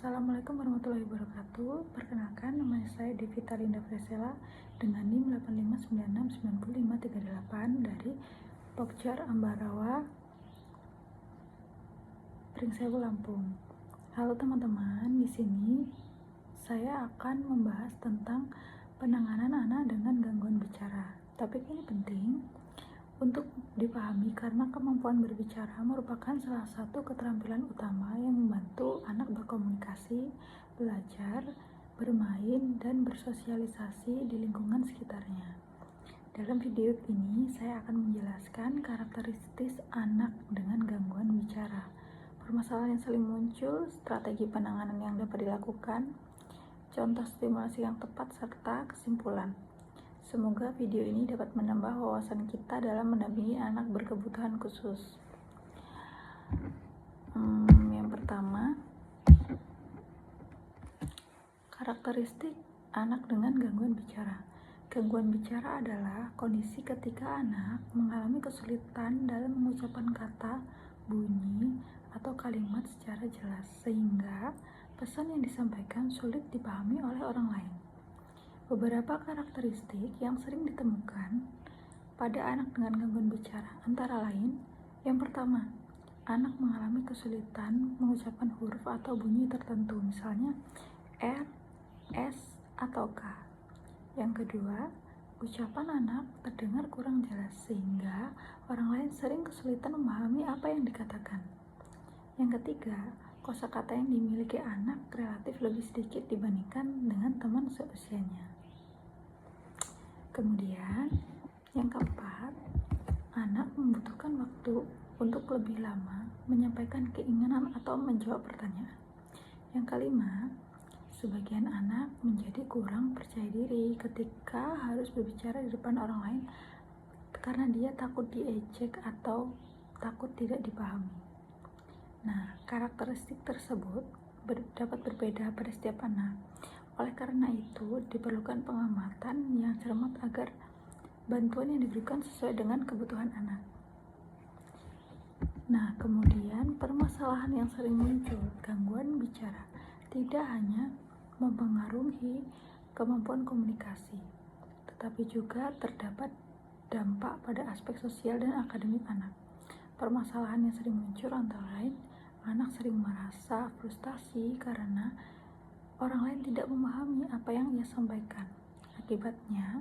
Assalamualaikum warahmatullahi wabarakatuh. Perkenalkan, nama saya Devita Linda Fresela dengan NIM 85969058 dari Pokjar Ambarawa, Pringsewu, Lampung. Halo teman-teman, di sini saya akan membahas tentang penanganan anak dengan gangguan bicara. Topik ini penting untuk dipahami karena kemampuan berbicara merupakan salah satu keterampilan utama yang membantu anak berkomunikasi, belajar, bermain, dan bersosialisasi di lingkungan sekitarnya. Dalam video ini, saya akan menjelaskan karakteristik anak dengan gangguan bicara, permasalahan yang sering muncul, strategi penanganan yang dapat dilakukan, contoh stimulasi yang tepat, serta kesimpulan. Semoga video ini dapat menambah wawasan kita dalam mendampingi anak berkebutuhan khusus. Yang pertama, karakteristik anak dengan gangguan bicara. Gangguan bicara adalah kondisi ketika anak mengalami kesulitan dalam mengucapkan kata, bunyi, atau kalimat secara jelas, sehingga pesan yang disampaikan sulit dipahami oleh orang lain. Beberapa karakteristik yang sering ditemukan pada anak dengan gangguan bicara antara lain, yang pertama, anak mengalami kesulitan mengucapkan huruf atau bunyi tertentu, misalnya R, S, atau K. Yang kedua, ucapan anak terdengar kurang jelas sehingga orang lain sering kesulitan memahami apa yang dikatakan. Yang ketiga, kosakata yang dimiliki anak relatif lebih sedikit dibandingkan dengan teman seusianya. Kemudian, yang keempat, anak membutuhkan waktu untuk lebih lama menyampaikan keinginan atau menjawab pertanyaan. Yang kelima, sebagian anak menjadi kurang percaya diri ketika harus berbicara di depan orang lain karena dia takut diejek atau takut tidak dipahami. Nah, karakteristik tersebut dapat berbeda pada setiap anak. Oleh karena itu, diperlukan pengamatan yang cermat agar bantuan yang diberikan sesuai dengan kebutuhan anak. Nah, kemudian permasalahan yang sering muncul, gangguan bicara tidak hanya mempengaruhi kemampuan komunikasi, tetapi juga terdapat dampak pada aspek sosial dan akademik anak. Permasalahan yang sering muncul antara lain, anak sering merasa frustasi karena orang lain tidak memahami apa yang ia sampaikan. Akibatnya,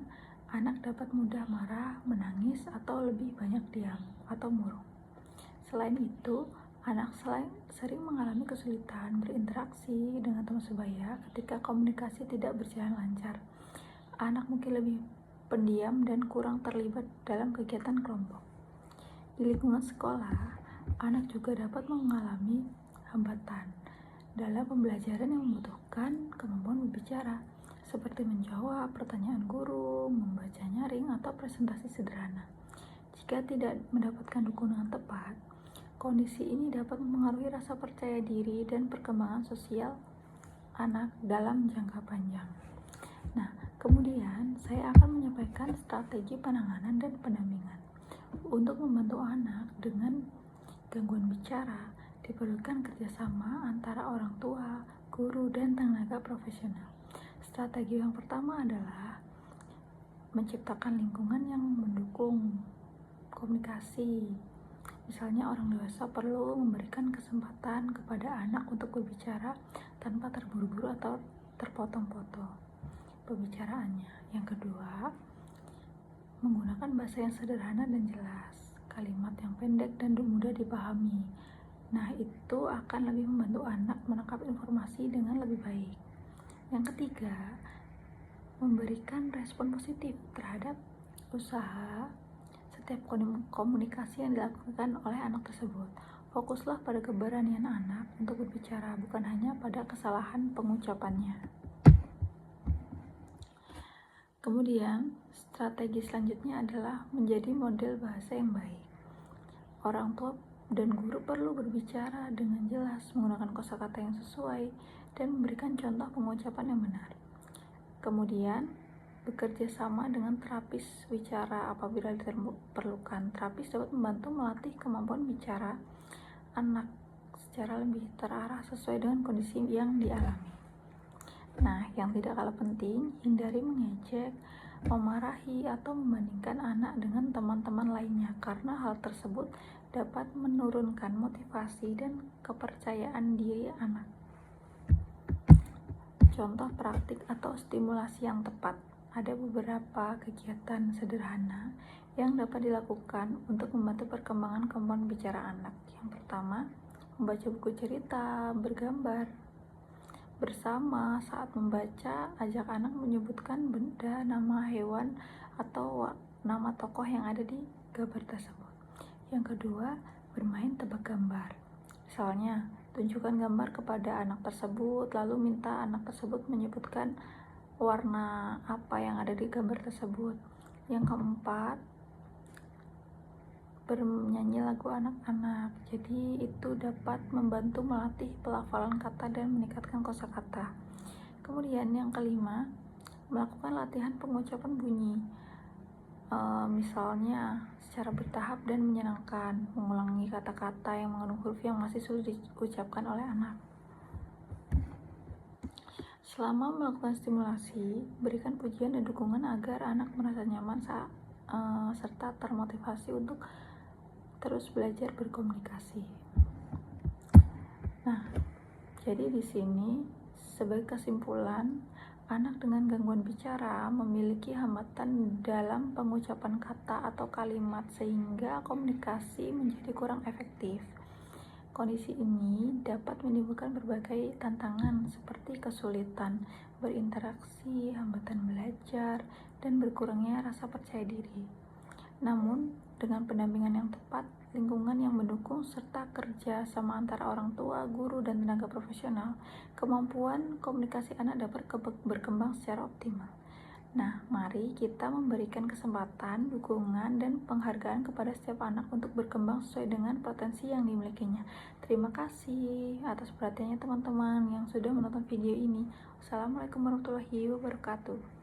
anak dapat mudah marah, menangis, atau lebih banyak diam atau murung. Selain itu, anak sering mengalami kesulitan berinteraksi dengan teman sebaya ketika komunikasi tidak berjalan lancar. Anak mungkin lebih pendiam dan kurang terlibat dalam kegiatan kelompok. Di lingkungan sekolah, anak juga dapat mengalami hambatan dalam pembelajaran yang membutuhkan kemampuan berbicara, seperti menjawab pertanyaan guru, membaca nyaring, atau presentasi sederhana. Jika tidak mendapatkan dukungan tepat, kondisi ini dapat mempengaruhi rasa percaya diri dan perkembangan sosial anak dalam jangka panjang. Nah, kemudian saya akan menyampaikan strategi penanganan dan pendampingan. Untuk membantu anak dengan gangguan bicara, diperlukan kerjasama antara orang tua, guru, dan tenaga profesional. Strategi yang pertama adalah menciptakan lingkungan yang mendukung komunikasi. Misalnya, orang dewasa perlu memberikan kesempatan kepada anak untuk berbicara tanpa terburu-buru atau terpotong-potong pembicaraannya. Yang kedua, menggunakan bahasa yang sederhana dan jelas, kalimat yang pendek dan mudah dipahami. Nah, itu akan lebih membantu anak menangkap informasi dengan lebih baik. Yang ketiga, memberikan respon positif terhadap usaha setiap komunikasi yang dilakukan oleh anak tersebut. Fokuslah pada keberanian anak untuk berbicara, bukan hanya pada kesalahan pengucapannya. Kemudian, strategi selanjutnya adalah menjadi model bahasa yang baik. Orang tua dan guru perlu berbicara dengan jelas, menggunakan kosakata yang sesuai, dan memberikan contoh pengucapan yang benar. Kemudian, bekerja sama dengan terapis bicara apabila diperlukan. Terapis dapat membantu melatih kemampuan bicara anak secara lebih terarah sesuai dengan kondisi yang dialami. Nah, yang tidak kalah penting, hindari mengejek, memarahi, atau membandingkan anak dengan teman-teman lainnya, karena hal tersebut dapat menurunkan motivasi dan kepercayaan diri anak. Contoh praktik atau stimulasi yang tepat. Ada beberapa kegiatan sederhana yang dapat dilakukan untuk membantu perkembangan kemampuan bicara anak. Yang pertama, membaca buku cerita, bergambar bersama. Saat membaca, ajak anak menyebutkan benda, nama hewan, atau nama tokoh yang ada di gambar tersebut. Yang kedua, bermain tebak gambar. Misalnya, tunjukkan gambar kepada anak tersebut, lalu minta anak tersebut menyebutkan warna apa yang ada di gambar tersebut. Yang keempat, bernyanyi lagu anak-anak. Jadi itu dapat membantu melatih pelafalan kata dan meningkatkan kosakata. Kemudian yang kelima, melakukan latihan pengucapan bunyi. Misalnya secara bertahap dan menyenangkan, mengulangi kata-kata yang mengandung huruf yang masih sulit diucapkan oleh anak. Selama melakukan stimulasi, berikan pujian dan dukungan agar anak merasa nyaman serta termotivasi untuk terus belajar berkomunikasi. Nah, jadi di sini sebagai kesimpulan, anak dengan gangguan bicara memiliki hambatan dalam pengucapan kata atau kalimat sehingga komunikasi menjadi kurang efektif. Kondisi ini dapat menimbulkan berbagai tantangan seperti kesulitan berinteraksi, hambatan belajar, dan berkurangnya rasa percaya diri. Namun, dengan pendampingan yang tepat, lingkungan yang mendukung, serta kerja sama antara orang tua, guru, dan tenaga profesional, kemampuan komunikasi anak dapat berkembang secara optimal. Nah, mari kita memberikan kesempatan, dukungan, dan penghargaan kepada setiap anak untuk berkembang sesuai dengan potensi yang dimilikinya. Terima kasih atas perhatiannya teman-teman yang sudah menonton video ini. Wassalamualaikum warahmatullahi wabarakatuh.